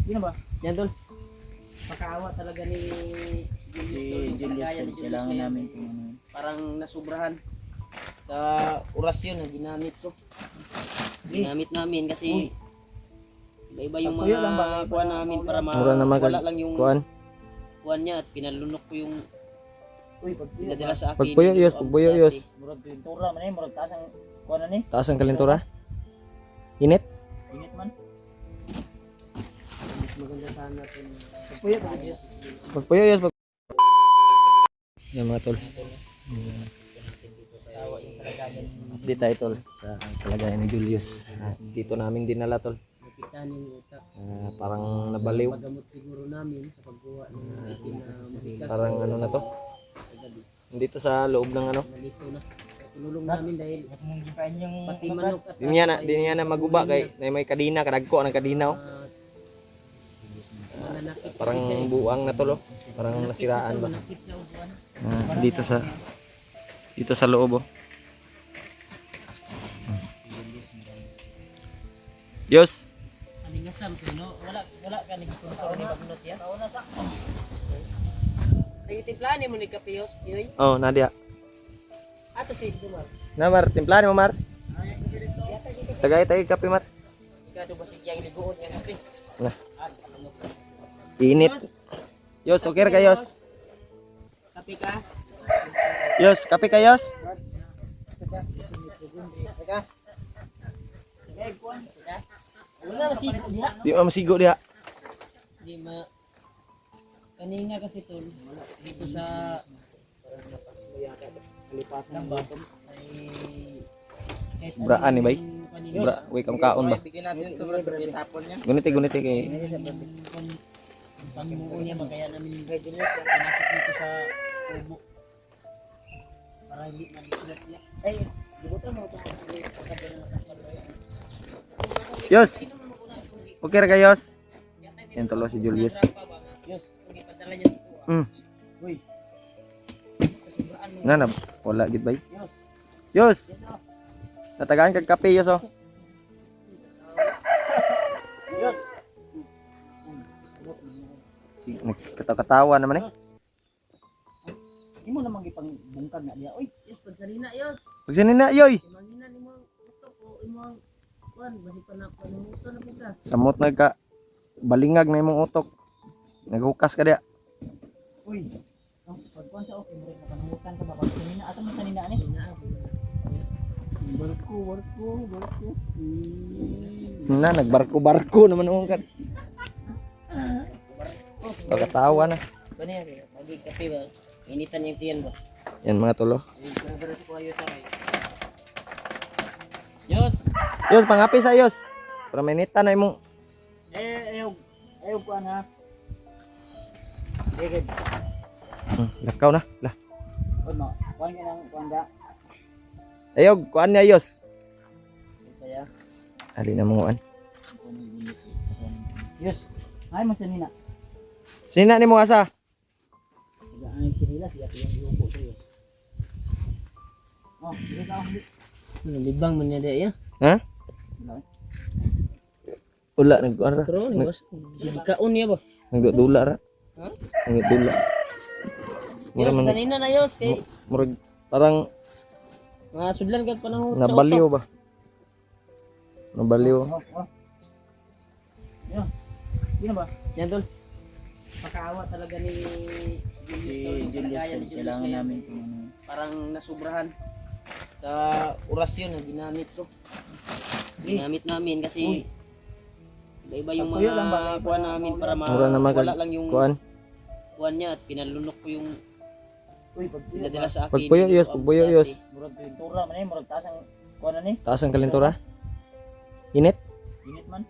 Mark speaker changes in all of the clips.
Speaker 1: Yun ba?
Speaker 2: Yan tol. Pakaawa talaga ni Julius tol. Kalagayan ni Julius
Speaker 1: Kailangan
Speaker 2: ngayon.
Speaker 1: namin kung ano.
Speaker 2: Parang nasubrahan sa orasyon na ginamit ko. Ginamit namin kasi iba-iba yung
Speaker 1: Pagpuyo lang ba?
Speaker 2: mga kuha namin para
Speaker 3: Mura naman
Speaker 2: wala lang yung
Speaker 3: kuan.
Speaker 2: kuha niya at pinalunok ko yung
Speaker 1: Uy, pagpuyo.
Speaker 2: pinadala sa akin.
Speaker 3: Pagpuyo yos, pagpuyo yos.
Speaker 1: Murag pintura man eh, murag taas ang kuha na ni.
Speaker 3: Taas ang kalentura. Init.
Speaker 1: Init man.
Speaker 2: Maganda sana ito.
Speaker 1: Pagpuyo ba Diyos?
Speaker 3: Pagpuyo yos. Yan mga tol. Update tayo tol sa kalagayan ni Julius. Dito namin dinala tol.
Speaker 2: Napitan yung utak.
Speaker 3: Parang nabaliw.
Speaker 2: Pagamot siguro namin sa pagkuha ng itim na matigas.
Speaker 3: Parang ano na to. Dito sa loob ng ano.
Speaker 2: Nalito na. Tinulong namin dahil
Speaker 1: Mong gipain yung
Speaker 2: pati manok at
Speaker 3: Di niya na maguba kay na may kadina kadagko ang kadina.
Speaker 2: mananakit
Speaker 3: Parang
Speaker 2: kasi siya eh.
Speaker 3: buang na tol. Parang nasiraan ba.
Speaker 2: Manakit siya upuan.
Speaker 3: Dito sa loob oh. Yos.
Speaker 2: Alingasam sa no. Wala ka nagikuntao ni bagnot ya. Ay timplahan mo ni kapiyos, yoy.
Speaker 3: Oh, Nadia.
Speaker 2: Ato si Dumar.
Speaker 3: Na Mar, timplahan mo Mar. Tagay kape Mar.
Speaker 2: Ikaw ba sigyang ligoon yang kape?
Speaker 3: Nah. Init. Yos, okay ka Yos.
Speaker 2: Kape ka?
Speaker 3: Yos, kape ka Yos.
Speaker 2: Wala masigo diha.
Speaker 3: Di mo masigo diha.
Speaker 2: Di ma kanina kasi tol dito sa lipasan ng batom ay kahit
Speaker 3: Braan ni bay.
Speaker 2: kanina
Speaker 3: Bra, way kam kaon ba.
Speaker 1: bigyan natin ito bro, itapon niya.
Speaker 3: Guniti kay
Speaker 2: pangmuo niya magkaya namin pinasok dito sa tubo para hindi mag-ilat siya. Ay, gibutan mo ito.
Speaker 3: Yos. Okay ra ka Yos. Yan tolo si Julius.
Speaker 2: Yes, okay, padala niya sa kuha.
Speaker 1: Uy,
Speaker 2: Sobraan mo.
Speaker 3: Na wala gid bay.
Speaker 2: Yes.
Speaker 3: Yos. Natagaan kag kape Yos oh.
Speaker 1: Diyos.
Speaker 3: Nagkatawa naman eh.
Speaker 1: Imo namang gipang bungkag na diya. Uy,
Speaker 2: Yes, pagsalina, yes.
Speaker 3: Pagsin na yoy.
Speaker 2: Imangina ni mo utok o imong kuan basi pa na panuto na pud.
Speaker 3: Samot nagka balingag na imong utok. Naghukas ka diya.
Speaker 1: uy. Pagkuhan sa okay, murag napanungutan ka ba? Pagsanina, asa man sanina ni? Barko.
Speaker 3: Na nagbarko-barko naman ang kat. Pagkatawa na.
Speaker 2: Bani pagi kape ba? Initan yung tiyan ba?
Speaker 3: Yan mga tolo.
Speaker 2: Pero sa kuha sa kay. Yes.
Speaker 3: Yos, pangapi sa Yos. Para mainita na imong
Speaker 1: Ayaw po na. Sige.
Speaker 3: lakaw na. Lah.
Speaker 1: Uy, ma. Kuhan ka ng kuhan da.
Speaker 3: Ayog, kuan niya Yos.
Speaker 1: Saya.
Speaker 3: Ali na mo an.
Speaker 1: Yes. Ay mo sanina.
Speaker 3: Sina ni mo asa?
Speaker 1: Siga ang sinila siya yung lupo sa iyo. Oh, dito ka.
Speaker 2: Libang man niya ya.
Speaker 3: Ha? Ula nagkuan ra.
Speaker 2: Pero ni boss. Sige kaon niya ba?
Speaker 3: Nagdudula ra.
Speaker 2: Ha?
Speaker 3: Nagdudula.
Speaker 2: Yes, sanina na yos kay
Speaker 3: Murag parang
Speaker 2: mga sudlan ka panahon sa
Speaker 3: nabaliw ba? Nabaliw.
Speaker 1: Yan. Yan ba?
Speaker 2: Yan tol. Pakaawa talaga ni Julius tol. Kalagayan ni Julius
Speaker 1: Kailangan
Speaker 2: ngayon.
Speaker 1: namin kung ano.
Speaker 2: Parang nasubrahan sa orasyon na ginamit ko. Ginamit namin kasi iba-iba yung
Speaker 1: Pagpuyo lang ba?
Speaker 2: mga kuha namin para
Speaker 3: Mura naman
Speaker 2: wala lang yung
Speaker 3: kuan.
Speaker 2: kuha niya at pinalunok ko yung
Speaker 1: Uy, pagpuyo.
Speaker 2: pinadala sa akin.
Speaker 3: Pagpuyo Yos, pagpuyo Yos.
Speaker 1: Murag pintura man eh, murag taas ang kuhan na ni.
Speaker 3: Taas ang kalentura. Init.
Speaker 1: Init man.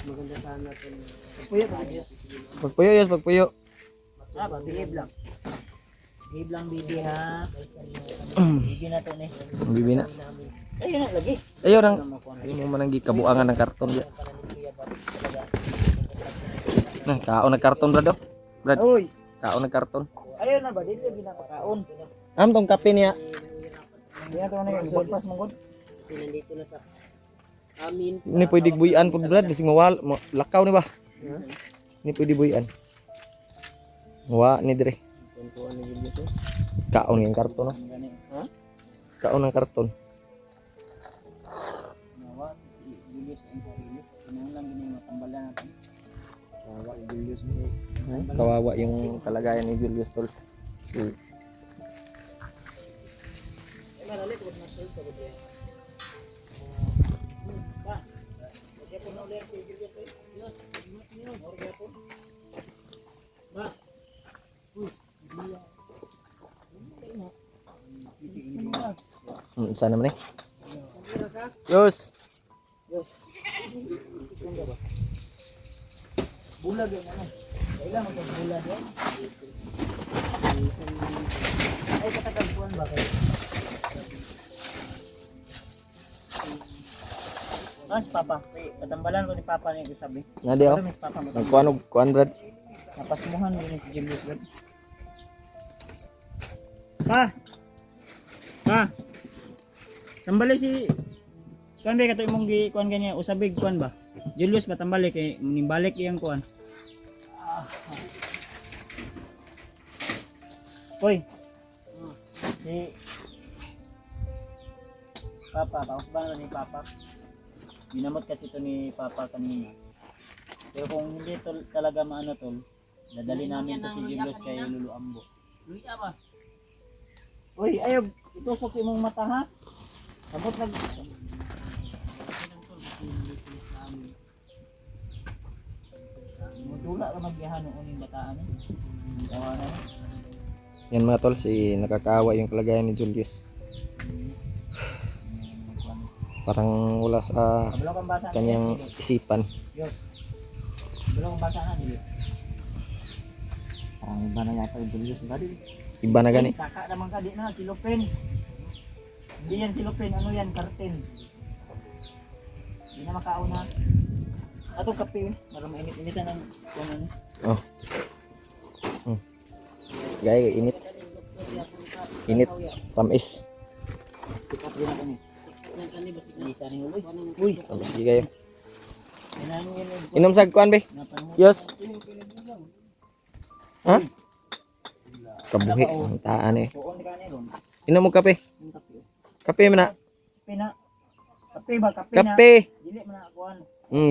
Speaker 2: Maganda sana ito.
Speaker 1: Pagpuyo ba Diyos?
Speaker 3: Pagpuyo Yos, pagpuyo.
Speaker 1: Ah, ba, bihib lang. Bihib lang bibi ha. Bibi na to ni.
Speaker 3: Bibi na.
Speaker 1: Ayun na lagi.
Speaker 3: Ayo nang hindi mo man ang gikabuangan ng karton diya. Nah, kaon ng karton brad. Brad,
Speaker 1: Uy,
Speaker 3: kaon ng karton.
Speaker 1: ayun na ba dito ginapakaon.
Speaker 3: Am tong kape niya.
Speaker 1: Diyan to na yung surplus mong god.
Speaker 2: Kasi nandito na sa Amin.
Speaker 3: Ini pwede buyan pud brad, bising lakaw ni ba? Ini pwede buyan. Wa ni dire.
Speaker 2: Kuan ni Julius.
Speaker 3: Kaon ng karton no.
Speaker 2: Ha?
Speaker 3: Kaon ng karton.
Speaker 2: Nawa si Julius ang sarili. Kinahanglan gini matambalan natin. Nawa Julius ni.
Speaker 3: Kawawa yung kalagayan ni Julius tol. Si
Speaker 2: Marali ko na sa sa dia. Ba. Dia pun ulit si Julius. Yes. Ni orga po. Ba.
Speaker 3: sana man eh. Yos.
Speaker 2: Bulag yan ano. Kailan mo bulag yan? Ay katagpuan ba kayo? Mas papa, katambalan ko ni papa niya sabi.
Speaker 3: Nadi oh.
Speaker 2: Mas papa mo.
Speaker 3: Nagkuan og kuan brad.
Speaker 2: Napasmuhan mo ni si Julius Brad. Pa. Pa. Tambali si kuan ba kato imong gi kuan kanya usabig kuan ba? Julius ba tambali kay nimbalik iyang kuan. Hoy. Si Papa, pausbahan ni Papa. Binamot kasi ito ni Papa kanina. Pero kung hindi talaga maano tol, dadali namin to si Julius kay Lulu Ambo. Luya ba? Uy, ayaw, itusok sa imong mata ha? Sabot nag... Mudula ka magyahan ng uning bataan eh. Tawanan.
Speaker 3: Yan mga tol, si nakakaawa yung kalagayan ni Julius. Parang wala sa
Speaker 2: Kabalo kang basa na
Speaker 3: kanyang isipan.
Speaker 2: Diyos. Kabalo kang basa na dili. Parang iba na yata yung Julius ba din?
Speaker 3: Iba na gani.
Speaker 2: Kaka naman ka di na, si Lupin. Hindi yan si Lupin, ano yan, karten. Hindi na makauna. Atong kape, marang mainit-initan ng ano.
Speaker 3: Oh. Gaya init. Init. Tamis.
Speaker 2: Pick up din ako ni. Isa ni uloy. Uy,
Speaker 3: Sige kayo.
Speaker 2: inangin ni.
Speaker 3: Inom sa kuan be. Yes. Ha? Kabuhi. Ang taan eh.
Speaker 2: Suon di kanil.
Speaker 3: Inom mo kape.
Speaker 2: Yung kape.
Speaker 3: Kape man na.
Speaker 2: Kape na. Kape ba kape na?
Speaker 3: Kape.
Speaker 2: Dili man na kuan.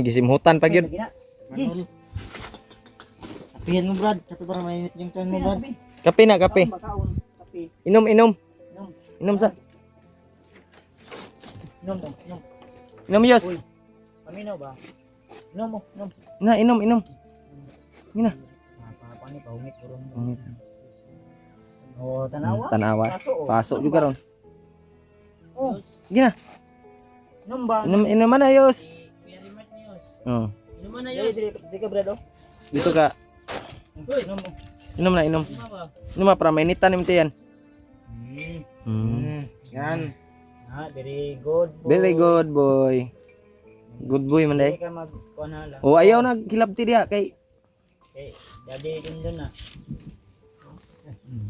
Speaker 3: Gisimhutan pa gyud.
Speaker 2: Gi. Kapihan mo Brad, kape para mainit yung tiyan mo Brad.
Speaker 3: Kape na, kape.
Speaker 2: Kape.
Speaker 3: Inom, inom.
Speaker 2: Inom.
Speaker 3: Inom sa.
Speaker 2: Inom dong, inom.
Speaker 3: Inom yos.
Speaker 2: Uy. Paminaw ba? Inom mo, inom.
Speaker 3: Na, inom, inom. Ina.
Speaker 2: Pani paungit kurang. Oh, tanawa.
Speaker 3: Tanawa.
Speaker 2: Paso. Oh.
Speaker 3: Pasok juga ron.
Speaker 2: Oh,
Speaker 3: Gina.
Speaker 2: inom ba?
Speaker 3: Inom, inom man na yos. Oh.
Speaker 2: Inom na yun. Di ka Brad oh.
Speaker 3: Dito ka.
Speaker 2: Inom mo.
Speaker 3: Inom na, inom. Inom ma para mainitan imti yan.
Speaker 2: Yan. Ah, very good boy.
Speaker 3: Very good boy. Good boy man day.
Speaker 2: Hindi ka mag-kuhan na lang.
Speaker 3: Oh, ayaw na hilabti diha kay.
Speaker 2: Okay, daddy din doon na.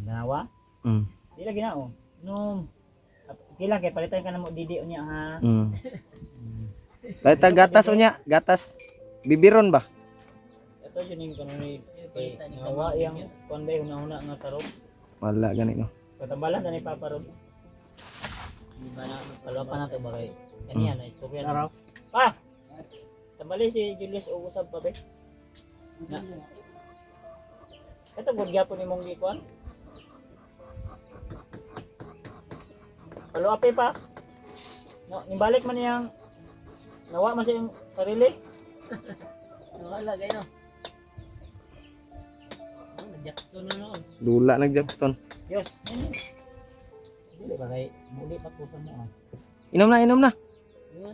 Speaker 2: Nawa?
Speaker 3: Mm.
Speaker 2: Di lagi na oh. Inom. Okay lang, kaya palitan ka na mo didi niya ha.
Speaker 3: Mm. Laita gatas unya, gatas. Bibiron ba?
Speaker 2: Ito yun yung kanunay. Nawa yung konday una-una nga tarong.
Speaker 3: Wala gani no.
Speaker 2: Katambalan na ni Papa Rod. Palawa pa na ito ba kay kaniya na istorya na. Pa! Tambali si Julius o usap pa be. Na. Ito good gyapon imong gikuan. Palawa pa. No, nibalik man niyang nawa man siyang sarili. Wala gay no. Jackson na noon.
Speaker 3: Dula nag Jackson.
Speaker 2: Yes. Dili ba kay muli pa po sa mo ah.
Speaker 3: Inom na, inom na.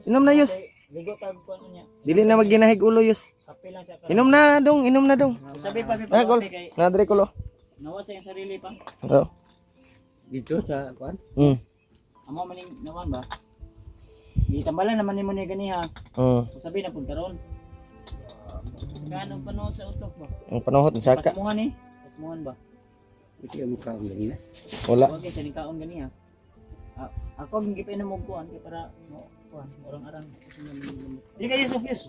Speaker 3: Inom na yos.
Speaker 2: Ligo tag kuan niya.
Speaker 3: Dili na magginahig ulo yos.
Speaker 2: Kape lang siya.
Speaker 3: Inom na dong, inom na dong.
Speaker 2: Sabi pa
Speaker 3: Ah, gol.
Speaker 2: kay
Speaker 3: Na dire kulo.
Speaker 2: nawa sa iyang sarili pa.
Speaker 3: Oh.
Speaker 2: Dito sa kuan. Amo maning nawan ba? Gitambalan naman nimo ni ganiha. Sabi na pud karon. Kanang panood sa utok ba?
Speaker 3: Ang panahon saka.
Speaker 2: Pasmuhan ni. Pasmuhan ba? Ito yung mukha ang
Speaker 3: Wala.
Speaker 2: Okay, sa kaon ganiha. Ako ang gipin mo kuan kay para mo kuan, orang-arang. Dili kayo sukyos.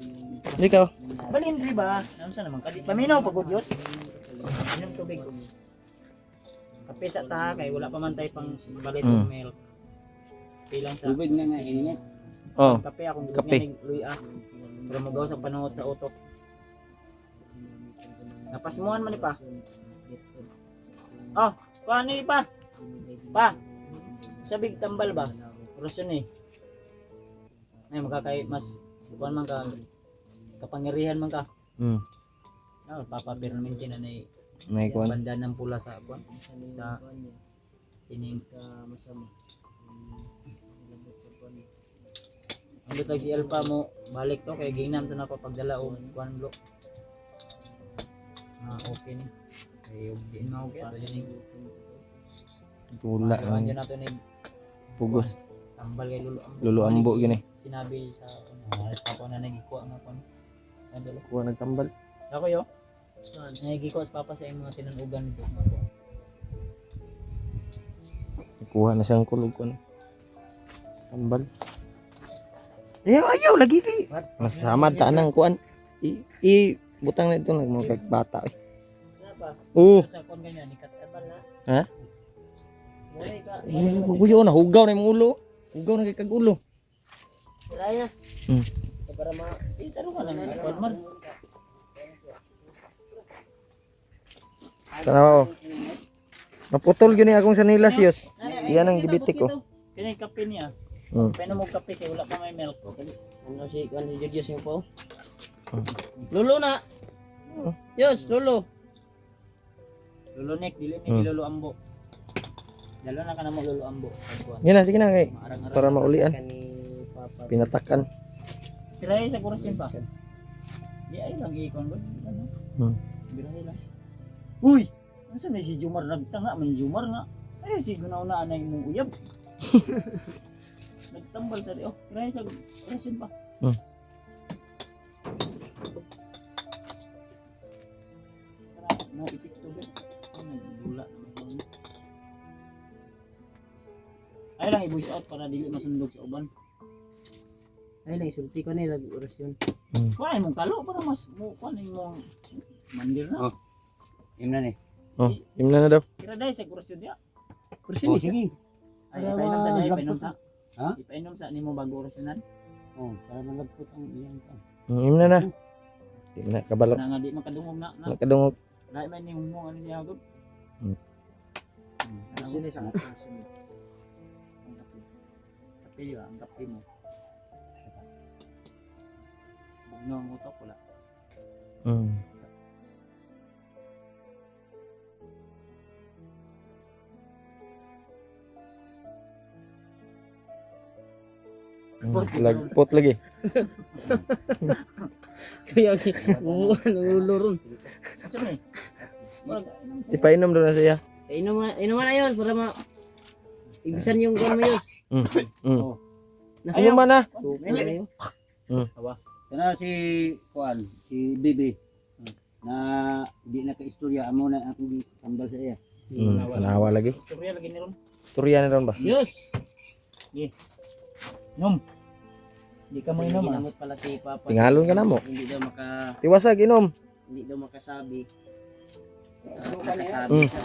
Speaker 3: Di ka.
Speaker 2: Balin dili ba? Ano sa naman kadi? Paminaw pagod yos. Inom tubig. Kape sa ta kay wala pa man tay pang balit og milk. Pilang sa
Speaker 4: Tubig na nga init.
Speaker 3: Oh.
Speaker 2: kape akong
Speaker 3: Kape.
Speaker 2: kape. Luya. Pero magaw sa panuot sa utok. Napasmuhan man ni pa. Oh, paano ni pa? Pa. Sabig tambal ba? Orasyon eh. Ay makakay mas kuan man ka kapangyarihan man ka.
Speaker 3: Mm.
Speaker 2: Ah, papa-permanente na na
Speaker 3: May kuan.
Speaker 2: banda ng pula sa kuan sa ining masama. Ang bitag si Alpha mo balik to kay ginam to na papagdala og kuan blo. Okay ni. Ay ug di na okay pa dining.
Speaker 3: Tula
Speaker 2: Kuan
Speaker 3: ang
Speaker 2: nato ni
Speaker 3: pugos.
Speaker 2: tambal kay
Speaker 3: Lulo ambo gini.
Speaker 2: Sinabi sa papa na nagikuha nga kuan. Adalo.
Speaker 3: Kuha nagtambal.
Speaker 2: Ako yo. Nagikuha sa papa sa imong mga tinunugan dito nga kuan.
Speaker 3: Kuha na siyang kulog kuan. Tambal. Ayaw lagi kay. Masamad ta nang kuan. Butang na ito nagmo kay bata eh.
Speaker 2: Napa?
Speaker 3: Oh.
Speaker 2: Sa kuan ganyan ikatabal na.
Speaker 3: Ha?
Speaker 2: Mulay ka.
Speaker 3: Guguyo na hugaw na imong ulo. Hugaw na kay kag ulo.
Speaker 2: Kaya.
Speaker 3: Hmm.
Speaker 2: Para ma taro ka lang kuan man.
Speaker 3: Tanaw. Naputol gyud ni akong sanilas yos. Iyan ang gibitik ko.
Speaker 2: Kini kape niya.
Speaker 3: Hmm.
Speaker 2: Peno mo kape kay wala pa may milk.
Speaker 1: Ano si kuan si Julius yung po?
Speaker 2: Lolo na. Yos, lolo. Lolo nek dili ni si lolo ambo. Dalo na ka na mo lolo ambo. Kuan.
Speaker 3: Yan na sige na kay
Speaker 2: Maarang-arang.
Speaker 3: para maulian.
Speaker 1: Kani papa.
Speaker 3: Pinatakan.
Speaker 2: Tiray sa kurasin pa. Di ay lang ikon ba? Ano?
Speaker 3: Hmm.
Speaker 2: Birahe lang. Uy! Ano na si Jumar nagtanga man Jumar nga. Ay si gunaw na anay mong uyab. Nagtambal tadi. Oh, tiray sa kurasin pa.
Speaker 3: Hmm.
Speaker 2: No, itik to ba? Nagdula. Ay lang i-voice out para dili masundog sa uban.
Speaker 1: Ay lang sulti ko ni orasyon.
Speaker 2: Kuha mong kalo para mas mo kuha mo mandir na.
Speaker 4: Oh. Imna ni.
Speaker 3: Oh, imna na daw.
Speaker 2: Kira dai sa kurasyon dia.
Speaker 1: Orasyon
Speaker 4: Oh,
Speaker 1: isa.
Speaker 4: sige.
Speaker 2: Ay ipainom sa dai, ipainom sa.
Speaker 4: Ha?
Speaker 2: Ipainom sa nimo bago orasyonan.
Speaker 4: Oh, para malagpot ang iyang kan.
Speaker 3: Imna na. Imna kabalo.
Speaker 2: Na nga di makadungog na.
Speaker 3: Nakadungog.
Speaker 2: Dai man ni mo ano siya gud.
Speaker 1: Sini sa
Speaker 2: Kape ba ang kape mo. Bugno ang utok wala.
Speaker 3: Mm. Lagpot lagi.
Speaker 1: Kaya ang ulo ron.
Speaker 2: Asa ni? Murag
Speaker 3: Ipainom daw na siya.
Speaker 1: Inuman na yun para ma ibisan yung gan mo yun.
Speaker 3: Ano man na?
Speaker 1: Suka na yun.
Speaker 4: Kana si Kuan, si Bibi. Na di na kaistorya amo na akong tambal sa iya.
Speaker 3: Panawa lagi.
Speaker 2: istorya lagi ni ron.
Speaker 3: Turya na ron ba?
Speaker 1: Yes.
Speaker 2: Inom. Di ka mo inom ah.
Speaker 1: Ginamot pala si Papa.
Speaker 3: Tingalon ka na mo.
Speaker 1: Hindi daw
Speaker 3: Tiwasag inom.
Speaker 1: makasabi.
Speaker 3: Mm.
Speaker 1: Makasabi siya.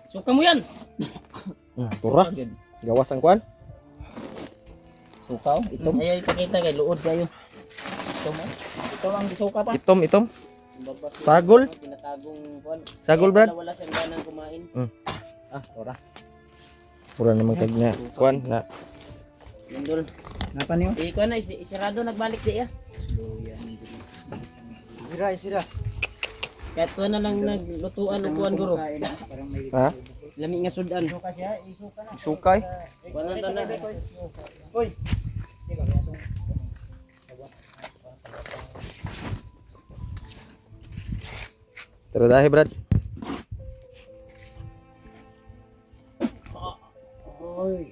Speaker 2: Suka mo yan.
Speaker 3: Tura. Gawas ang kuan.
Speaker 2: Sukaw, ito.
Speaker 1: Ayaw ipakita kay luod kayo.
Speaker 2: Ito mo. Ito ang gisuka pa.
Speaker 3: Itom. Sagol.
Speaker 1: Tinatagong kuan.
Speaker 3: Sagol brad.
Speaker 1: Wala siyang ganang kumain.
Speaker 2: Ah, ora.
Speaker 3: Pura naman kag nga kuan na.
Speaker 1: Lindol.
Speaker 2: Napa niyo?
Speaker 1: Kuan na isirado nagbalik di ya.
Speaker 2: Sira.
Speaker 1: Kahit kuan na lang naglutuan og kuan guro.
Speaker 2: Parang may
Speaker 3: Ha?
Speaker 1: Lami nga sudan.
Speaker 2: suka siya, isuka na.
Speaker 3: Sukay.
Speaker 1: Kuan na to na.
Speaker 2: Hoy.
Speaker 3: Tara dahi brad.
Speaker 2: Hoy.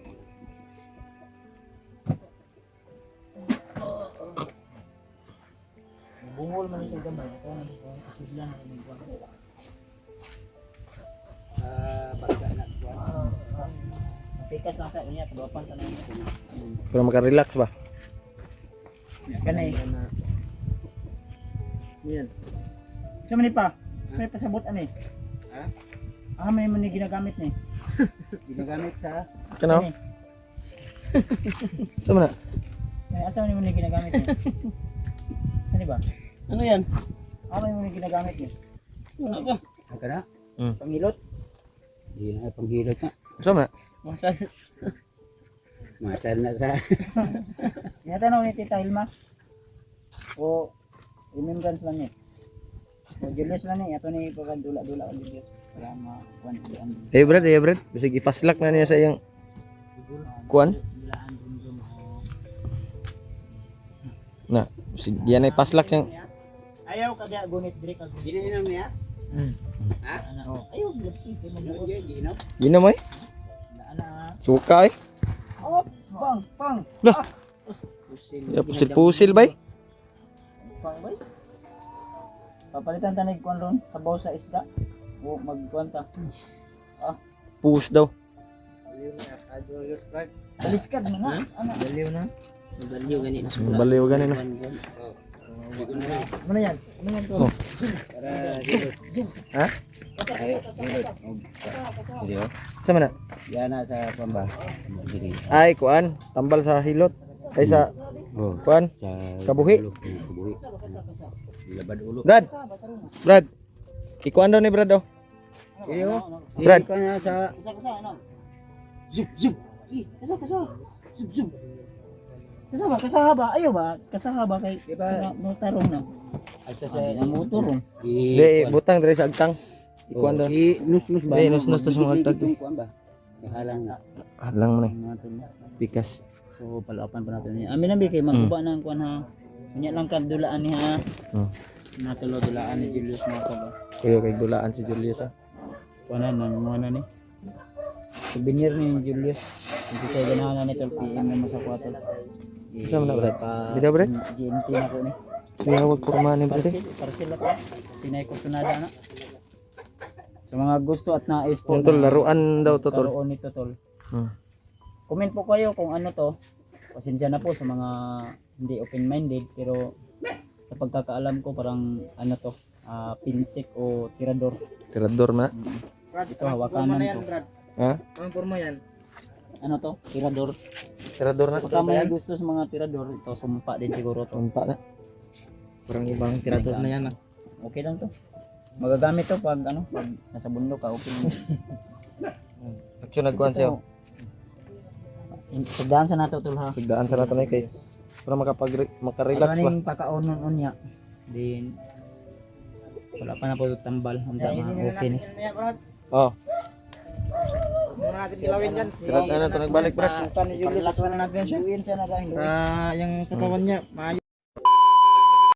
Speaker 2: Bungol man siya gamay. Ito ang kasidlan na nagkuhan.
Speaker 4: Baga na Kuan.
Speaker 2: Pikas lang sa unya, kabapan tanong niya.
Speaker 3: Para makarelax ba?
Speaker 2: Ganay.
Speaker 1: Yan.
Speaker 2: Sa mani pa? May pasabot ani.
Speaker 4: Ha?
Speaker 2: Ah, may mo ni ginagamit ni.
Speaker 4: Ginagamit sa
Speaker 3: Kano?
Speaker 2: Ani.
Speaker 3: Sa mana?
Speaker 2: Ay, asa mo ni ginagamit ni? Ano ba?
Speaker 1: Ano yan?
Speaker 2: Ah, may mo ni ginagamit ni.
Speaker 1: Wala pa.
Speaker 4: ang kana.
Speaker 2: Pangilot.
Speaker 4: Di na panghilot na.
Speaker 3: Sa mana?
Speaker 1: Masal.
Speaker 4: Masal na sa
Speaker 2: Tinatanong ni Tita Hilma. O remembrance lang ni. O Julius lang ni, ato ni pagdula-dula ang Julius. Para ma-kuan ko ang
Speaker 3: Brad. Bisig ipaslak na niya sa iyang kuan.
Speaker 2: dulaan dum
Speaker 3: Na, bisig yan ay paslak siyang
Speaker 2: Ayaw ka ga gunit dire ka.
Speaker 4: Ginainom niya.
Speaker 2: Ano? Ayaw gulpi kay mo.
Speaker 4: Giinom.
Speaker 3: gino mo eh.
Speaker 2: Ana.
Speaker 3: Suka eh.
Speaker 2: Oh, pang.
Speaker 3: Lah. Ya pusil-pusil bay.
Speaker 2: Pang bay. Papalitan tanig kuan ron sabaw sa isda. O magkuan ta.
Speaker 3: Pus daw.
Speaker 2: Baliskad na nga. Ana.
Speaker 1: Baliw na. Baliw gani na
Speaker 3: Baliw ganin na.
Speaker 2: Ano yan? Ano yan to?
Speaker 3: Oh. Ha? Sa mana?
Speaker 4: Yan na sa pamba. Diri.
Speaker 3: Ay kuan, tambal sa hilot. Ay sa
Speaker 4: Oh,
Speaker 3: kuan,
Speaker 4: sa
Speaker 3: Kabuhi.
Speaker 4: Kabuhi. Labad ulo.
Speaker 3: Brad. Ikuan daw ni Brad daw.
Speaker 4: Iyo.
Speaker 3: Brad.
Speaker 4: Iko na sa
Speaker 2: Kasa ano?
Speaker 4: zup.
Speaker 2: Kasa. Zub. Kasa ba? Ayaw ba? Kasa ba kay
Speaker 4: Diba?
Speaker 2: motorong na.
Speaker 4: Asa sa
Speaker 2: Ang motorong.
Speaker 3: Di butang diri sa agtang. Ikuan daw.
Speaker 4: Nus ba?
Speaker 3: Eh, nus-nus to sa mga tag.
Speaker 4: Kuan ba? Halang na.
Speaker 3: Lang mo ni. Pikas.
Speaker 2: So palapan pa natin niya. Amin nabi kay magkuba na ang kuan ha. Unya lang kad dulaan ni ha. Natulo dulaan ni Julius mo ko ba.
Speaker 3: Kuyo kay dulaan si Julius ah.
Speaker 2: Kuanan nang mga ni. Souvenir ni Julius. Hindi sa ganahan ni tol PM na sa kwarto.
Speaker 3: Sa mana Brad? Bida Brad?
Speaker 2: GNT na ko ni.
Speaker 3: Siya wag porma ni Brad.
Speaker 2: Parcel ako. Sinay ko tunada na. Sa mga gusto at nais po
Speaker 3: Yung tol laruan daw to tol.
Speaker 2: karoon nito tol.
Speaker 3: Hmm.
Speaker 2: Comment po kayo kung ano to. Pasensya na po sa mga hindi open-minded pero sa pagkakaalam ko parang ano to, pintik o tirador.
Speaker 3: Tirador na.
Speaker 1: Brad,
Speaker 2: Ito hawakanan ko.
Speaker 3: Ha?
Speaker 1: Anong forma yan?
Speaker 2: Ano to? Tirador.
Speaker 3: Tirador na.
Speaker 2: Pagka may gusto sa mga tirador, ito sumpa din siguro to.
Speaker 3: Tumpa na.
Speaker 1: Parang ibang tirador na yan.
Speaker 2: Okay lang to. Magagamit to pag ano, pag nasa bundok ka, okay lang.
Speaker 3: Action nagkuan siya.
Speaker 2: Sagdaan sa nato tol ha.
Speaker 3: Sigdaan sa nato na kay para makarelax ba.
Speaker 2: Maning pakaonon unya. Then wala pa na po tambal. Handa okay ni.
Speaker 3: Oh,
Speaker 1: Muna natin dilawin yan.
Speaker 3: Brad ano to nagbalik Brad.
Speaker 2: Sukan ni Julius. Relax na natin siya. Uwin siya na lang.
Speaker 1: Yung katawan niya, maayos.